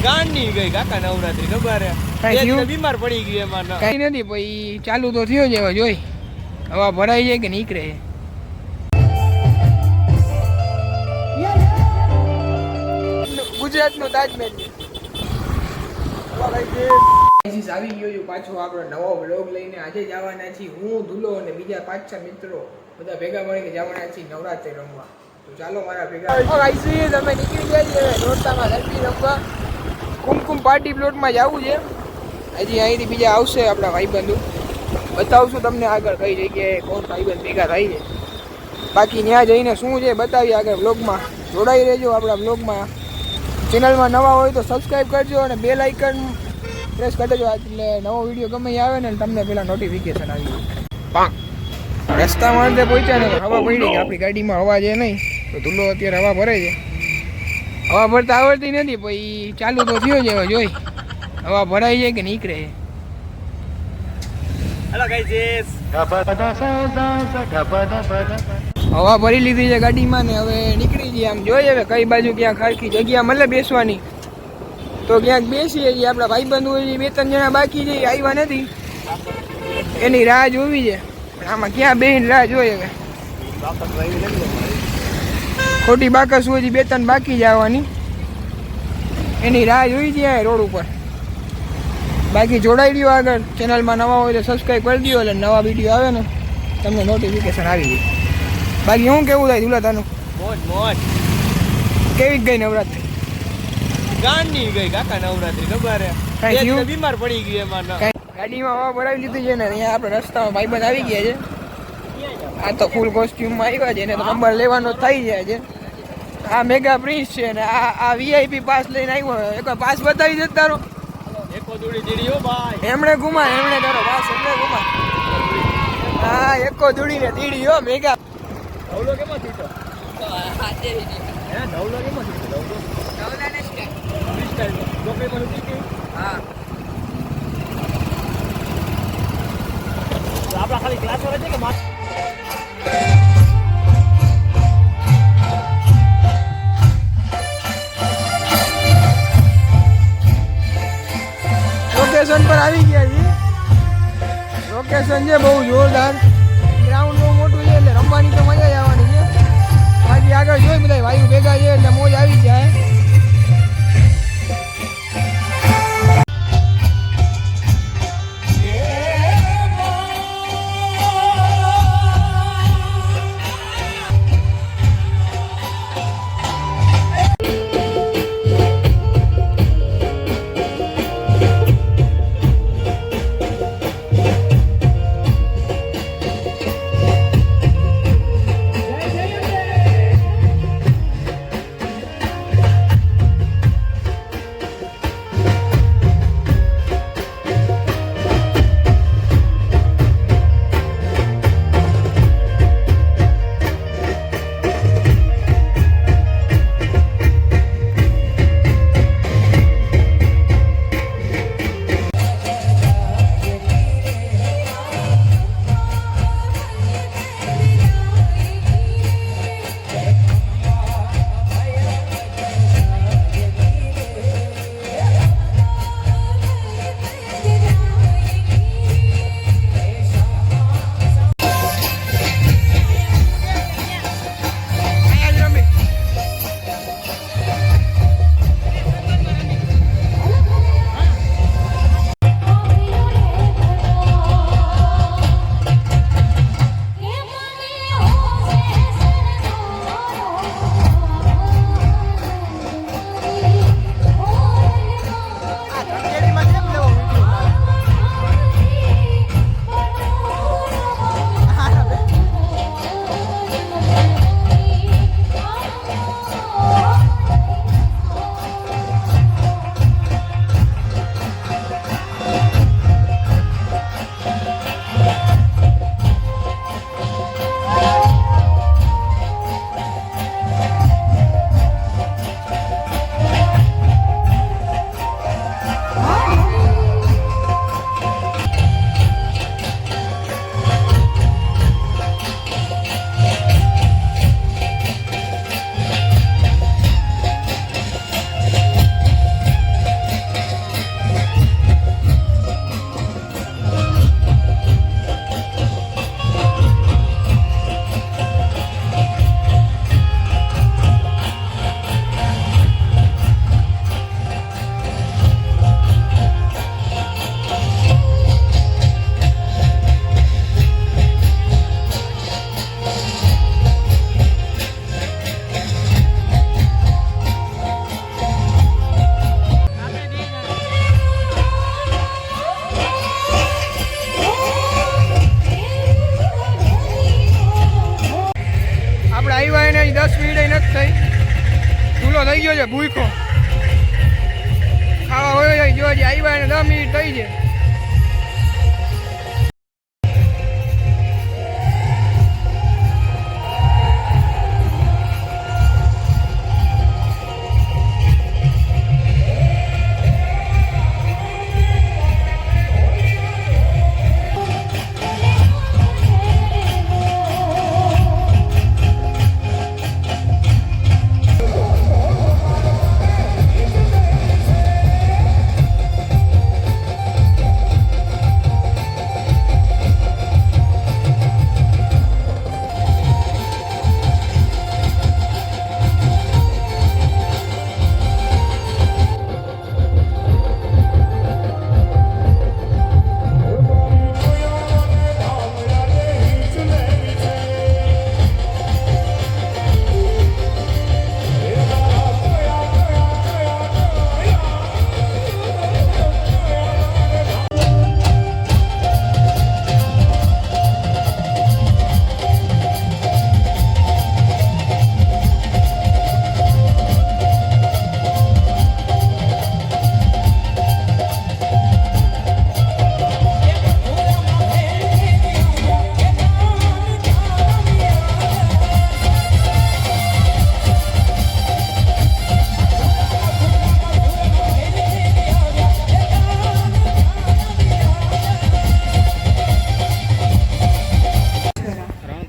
ગાંડી ગઈ કાકા નવરાત્રી ખબર હે બીમાર પડી ગઈ એમાં કઈ નથી ભાઈ ચાલુ તો થયો જ હવે જોઈ હવા ભરાઈ જાય કે નીકળે ગુજરાતનો તાજમહેલ આવી ગયો પાછો આપણો નવો વ્લોગ લઈને આજે જવાના છીએ હું ધુલો અને બીજા 5-6 મિત્રો બધા ભેગા મળીને જવાના છીએ નવરાત્રી રમવા તો ચાલો મારા ભેગા ગાઈસ તમે નીકળી ગયા છે નોરતામાં રમી રમવા કુમકુમ પાર્ટી પ્લોટમાં જવું છે હજી અહીંથી બીજા આવશે આપણા ભાઈબંધુ બતાવશું તમને આગળ કઈ જગ્યાએ કોણ ભાઈબંધ ભેગા થાય છે બાકી ત્યાં જઈને શું છે બતાવીએ આગળ વ્લોગમાં જોડાઈ રહેજો આપણા વ્લોગમાં ચેનલમાં નવા હોય તો સબસ્ક્રાઈબ કરજો અને બેલ આઇકન પ્રેસ કરી દેજો એટલે નવો વિડીયો ગમે આવે ને તમને પેલા નોટિફિકેશન આવી જાય રસ્તામાં અંતે પહોંચ્યા ને હવા પડી કે આપણી ગાડીમાં હવા છે નહીં તો ધૂલો અત્યારે હવા ભરે છે હવા ભરતા આવડતી નથી પછી ચાલુ તો થયો જ હવે જોઈ હવા ભરાઈ જાય કે નીકળે હવા ભરી લીધી છે ગાડીમાં ને હવે નીકળી જઈએ આમ જોઈએ હવે કઈ બાજુ ક્યાં ખારખી જગ્યા મળે બેસવાની તો ક્યાંક બેસીએ છીએ આપણા ભાઈબંધુ 2-3 જણા બાકી છે આવ્યા નથી એની રાહ જોવી છે પણ આમાં ક્યાં બેહીને રાહ જોઈએ હવે ખોટી બાકસ હજી 2-3 બાકી જવાની એની રાહ જોઈ છે રોડ ઉપર બાકી જોડાઈ રહ્યો આગળ ચેનલમાં નવા હોય તો સબસ્ક્રાઈબ કરી દો એટલે નવા વિડીયો આવે ને તમને નોટિફિકેશન આવી જાય બાકી હું કેવું થાય દુલા તાનું મોજ મોજ કેવી ગઈ નવરાત્રી ગાંડી ગઈ કાકા નવરાત્રી ખબર હે બીમાર પડી ગઈ એમાં ગાડીમાં હવા ભરાવી લીધી છે ને અહીંયા આપણે રસ્તામાં ભાઈબંધ આવી ગયા છે આ તો ફૂલ કોસ્ટ્યુમમાં આવ્યા છે એને તો નંબર લેવાનો થઈ જાય છે આ મેગા પ્રિન્સ છે ને આ વીઆઈપી પાસ લઈને આવ્યો એક પાસ બતાવી દે તારો એકો દોડી દીડી હો ભાઈ એમણે ઘુમા એમણે તારો પાસ એમણે ઘુમા હા એકો દોડીને દીડી હો મેગા ધવલો કેમાં થયો હાથે હે ધવલો કેમાં થયો ધવલાને સ્ટાઈલ ડોકે પર ઉતરી ગઈ હા આપણા ખાલી ક્લાસ વાળા છે કે લોકેશન પર આવી ગયા છે લોકેશન છે બહુ જોરદાર ગ્રાઉન્ડ બહુ મોટું છે એટલે રમવાની તો મજા જ આવવાની છે બાકી આગળ જોઈ બધા વાયુ ભેગા છે એટલે મોજ આવી જાય ભૂખો ખાવા હોય જો હજી આવ્યા ને 10 મિનિટ થઈ છે.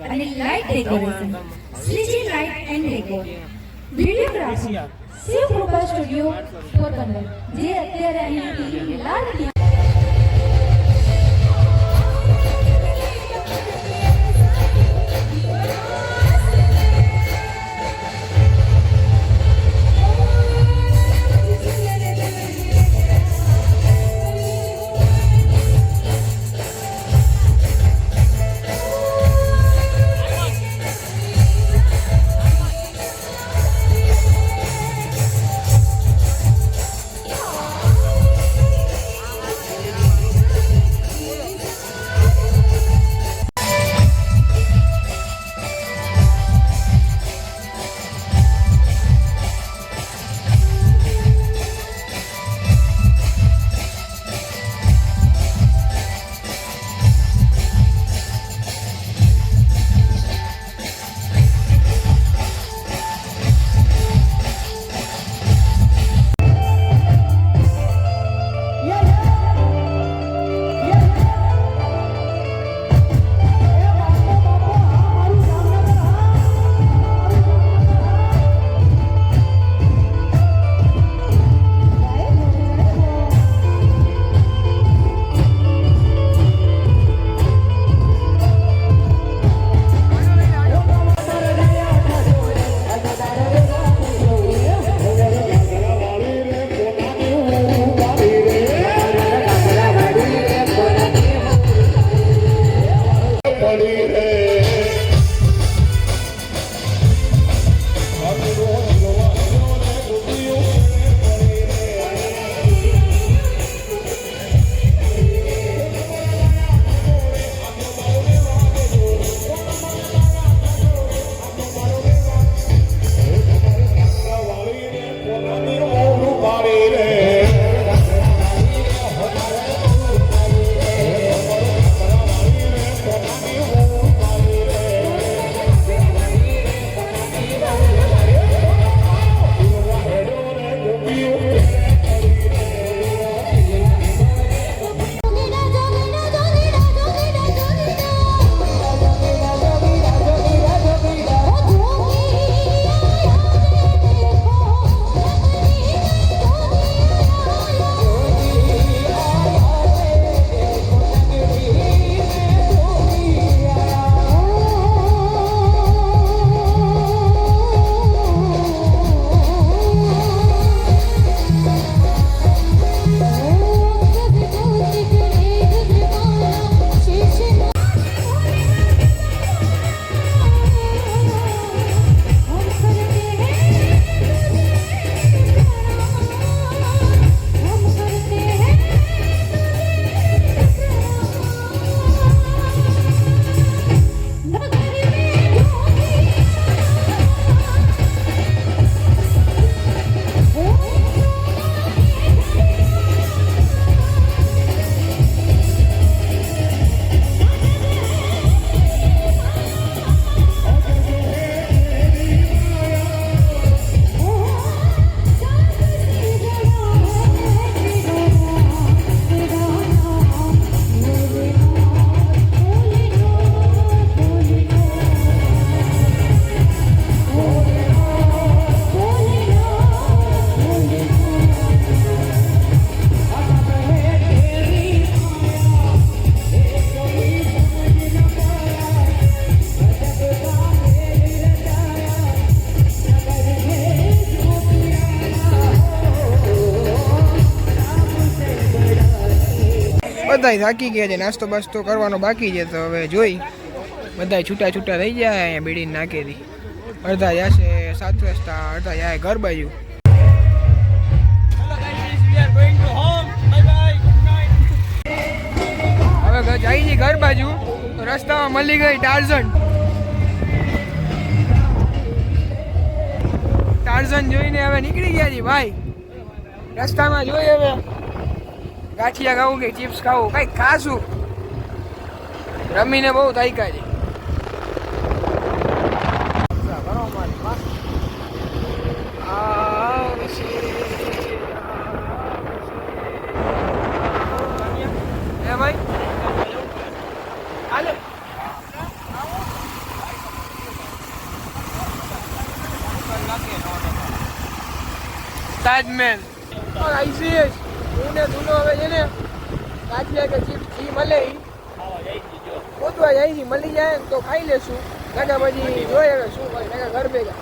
અને light decoration Shriji light and decor videography Shiv Kripa studio Porbandar જે અત્યારે અહીંયાથી લાલ બધાય થાકી ગયા છે, નાસ્તો બાસ્તો કરવાનો બાકી છે. તો હવે જોઈ બધાય છૂટા છૂટા થઈ જાય અહીંયા બીડી નાખેલી. અડધા જશે 7 રસ્તા, અડધા જાય ઘર બાજુ. હવે જાય છે ઘર બાજુ. રસ્તામાં મળી ગઈ ટાર્ઝન. ટાર્ઝન જોઈને હવે નીકળી ગયા છે ભાઈ. રસ્તામાં જોઈ હવે ગાંઠિયા ખાવું કે ચિપ્સ ખાવું કઈક ખાશું. રમીને બહુ થાક્યા છે. ભાઈ હાલો તાજમહેલ આઈસીએસ હું ને ધૂનો હવે છે ને ગાંઠિયા કે ચિપ્સ ઘી મળે ગોતવા જાય છે. મળી જાય ને તો ખાઈ લેશું. કાકા પછી જોઈએ હવે શું હોય. કાકા ઘર ભેગા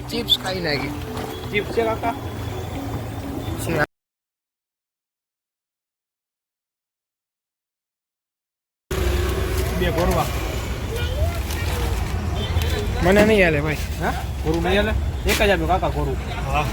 ચિપ્સ ખાઈ નાખી. ચિપ્સ છે કાકા? બે ગોરવા મને નહીં હાલે ભાઈ. હા ગોરું નહીં હાલે? 1000 કાકા ગોરું. હા